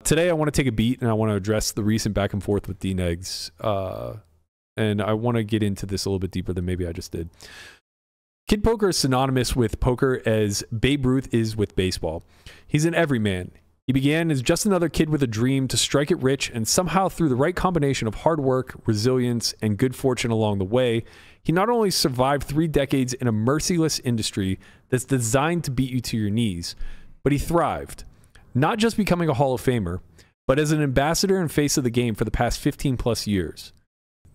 today I want to take a beat and I want to address the recent back and forth with D-Negs. And I want to get into this a little bit deeper than maybe I just did. Kid poker is synonymous with poker as Babe Ruth is with baseball. He's an everyman. He began as just another kid with a dream to strike it rich, and somehow through the right combination of hard work, resilience, and good fortune along the way, he not only survived 3 decades in a merciless industry that's designed to beat you to your knees, but he thrived, not just becoming a Hall of Famer, but as an ambassador and face of the game for the past 15 plus years.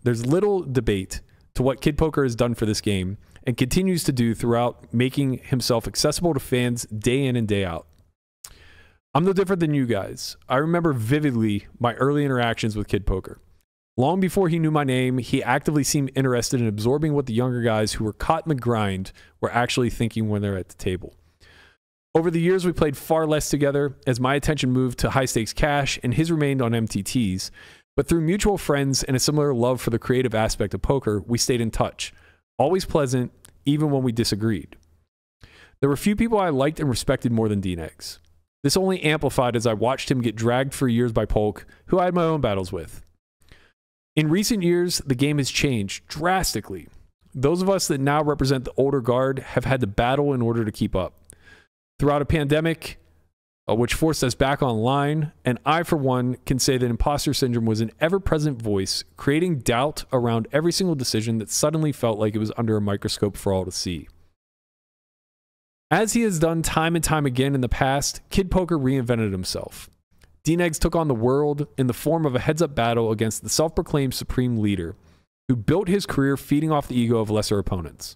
There's little debate to what Kid Poker has done for this game and continues to do throughout, making himself accessible to fans day in and day out. I'm no different than you guys. I remember vividly my early interactions with Kid Poker. Long before he knew my name, he actively seemed interested in absorbing what the younger guys who were caught in the grind were actually thinking when they're at the table. Over the years, we played far less together as my attention moved to high-stakes cash and his remained on MTTs. But through mutual friends and a similar love for the creative aspect of poker, we stayed in touch. Always pleasant, even when we disagreed. There were few people I liked and respected more than D-Negs. This only amplified as I watched him get dragged for years by Polk, who I had my own battles with. In recent years, the game has changed drastically. Those of us that now represent the older guard have had to battle in order to keep up. Throughout a pandemic, which forced us back online, and I, for one, can say that imposter syndrome was an ever-present voice, creating doubt around every single decision that suddenly felt like it was under a microscope for all to see. As he has done time and time again in the past, Kid Poker reinvented himself. D-Negs took on the world in the form of a heads-up battle against the self-proclaimed supreme leader, who built his career feeding off the ego of lesser opponents.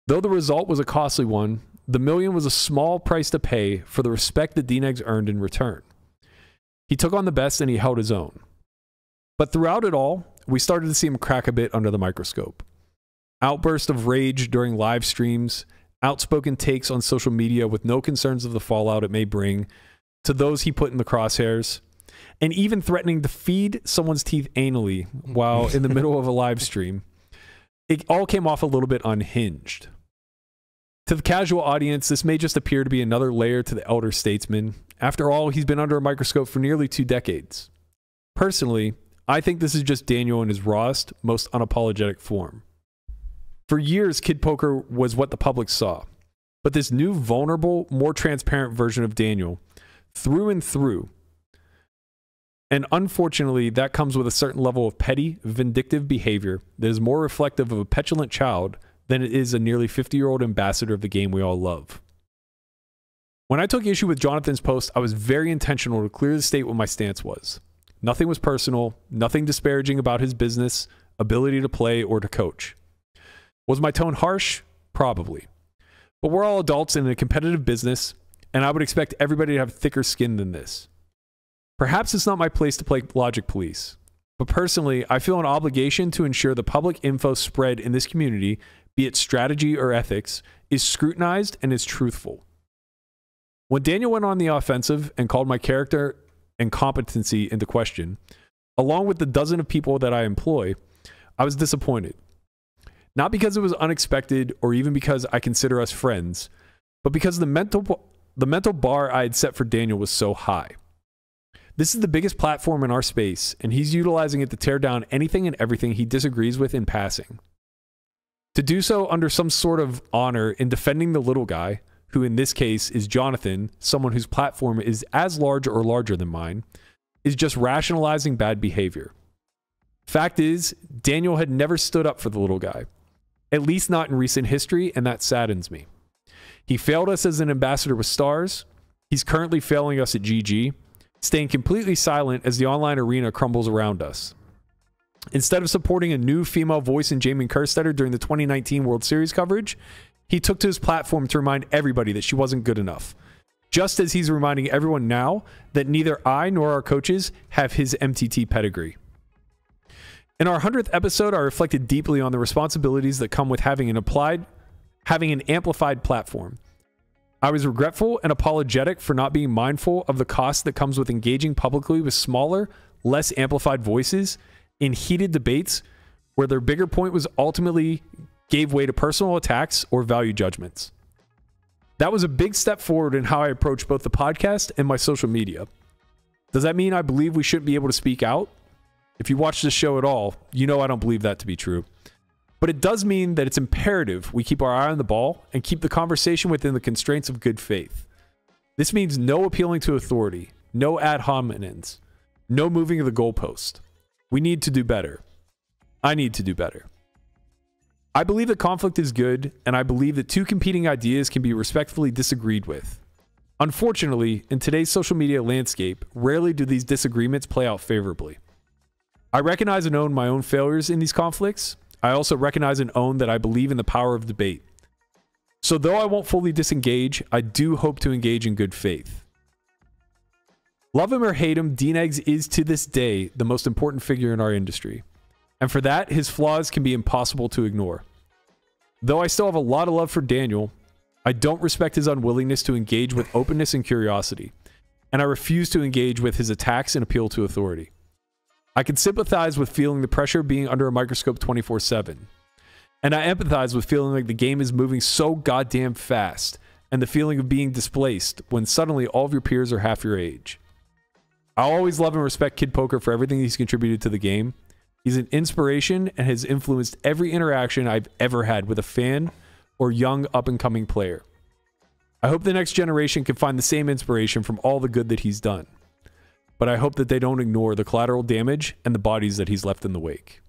Though the result was a costly one, the million was a small price to pay for the respect that D-Negs earned in return. He took on the best and he held his own. But throughout it all, we started to see him crack a bit under the microscope. Outbursts of rage during live streams, outspoken takes on social media with no concerns of the fallout it may bring to those he put in the crosshairs, and even threatening to feed someone's teeth anally while in the middle of a live stream. It all came off a little bit unhinged. To the casual audience, this may just appear to be another layer to the elder statesman. After all, he's been under a microscope for nearly 2 decades. Personally, I think this is just Daniel in his rawest, most unapologetic form. For years, Kid Poker was what the public saw. But this new, vulnerable, more transparent version of Daniel, through and through. And unfortunately, that comes with a certain level of petty, vindictive behavior that is more reflective of a petulant child than it is a nearly 50-year-old ambassador of the game we all love. When I took issue with Jonathan's post, I was very intentional to clearly state what my stance was. Nothing was personal, nothing disparaging about his business, ability to play, or to coach. Was my tone harsh? Probably. But we're all adults in a competitive business, and I would expect everybody to have thicker skin than this. Perhaps it's not my place to play logic police, but personally, I feel an obligation to ensure the public info spread in this community, be it strategy or ethics, is scrutinized and is truthful. When Daniel went on the offensive and called my character and competency into question, along with the dozen of people that I employ, I was disappointed. Not because it was unexpected or even because I consider us friends, but because the mental bar I had set for Daniel was so high. This is the biggest platform in our space, and he's utilizing it to tear down anything and everything he disagrees with in passing. To do so under some sort of honor in defending the little guy, who in this case is Jonathan, someone whose platform is as large or larger than mine, is just rationalizing bad behavior. Fact is, Daniel had never stood up for the little guy, at least not in recent history, and that saddens me. He failed us as an ambassador with stars. He's currently failing us at GG, staying completely silent as the online arena crumbles around us. Instead of supporting a new female voice in Jamie Kerstetter during the 2019 World Series coverage, he took to his platform to remind everybody that she wasn't good enough. Just as he's reminding everyone now that neither I nor our coaches have his MTT pedigree. In our 100th episode, I reflected deeply on the responsibilities that come with having an amplified platform. I was regretful and apologetic for not being mindful of the cost that comes with engaging publicly with smaller, less amplified voices in heated debates where their bigger point was ultimately gave way to personal attacks or value judgments. That was a big step forward in how I approach both the podcast and my social media. Does that mean I believe we shouldn't be able to speak out? If you watch this show at all, you know I don't believe that to be true. But it does mean that it's imperative we keep our eye on the ball and keep the conversation within the constraints of good faith. This means no appealing to authority, no ad hominems, no moving of the goalpost. We need to do better. I need to do better. I believe that conflict is good, and I believe that two competing ideas can be respectfully disagreed with. Unfortunately, in today's social media landscape, rarely do these disagreements play out favorably. I recognize and own my own failures in these conflicts. I also recognize and own that I believe in the power of debate. So though I won't fully disengage, I do hope to engage in good faith. Love him or hate him, D-Negs is to this day the most important figure in our industry. And for that, his flaws can be impossible to ignore. Though I still have a lot of love for Daniel, I don't respect his unwillingness to engage with openness and curiosity, and I refuse to engage with his attacks and appeal to authority. I can sympathize with feeling the pressure of being under a microscope 24/7, and I empathize with feeling like the game is moving so goddamn fast, and the feeling of being displaced when suddenly all of your peers are half your age. I always love and respect Kid Poker for everything he's contributed to the game. He's an inspiration and has influenced every interaction I've ever had with a fan or young up-and-coming player. I hope the next generation can find the same inspiration from all the good that he's done. But I hope that they don't ignore the collateral damage and the bodies that he's left in the wake.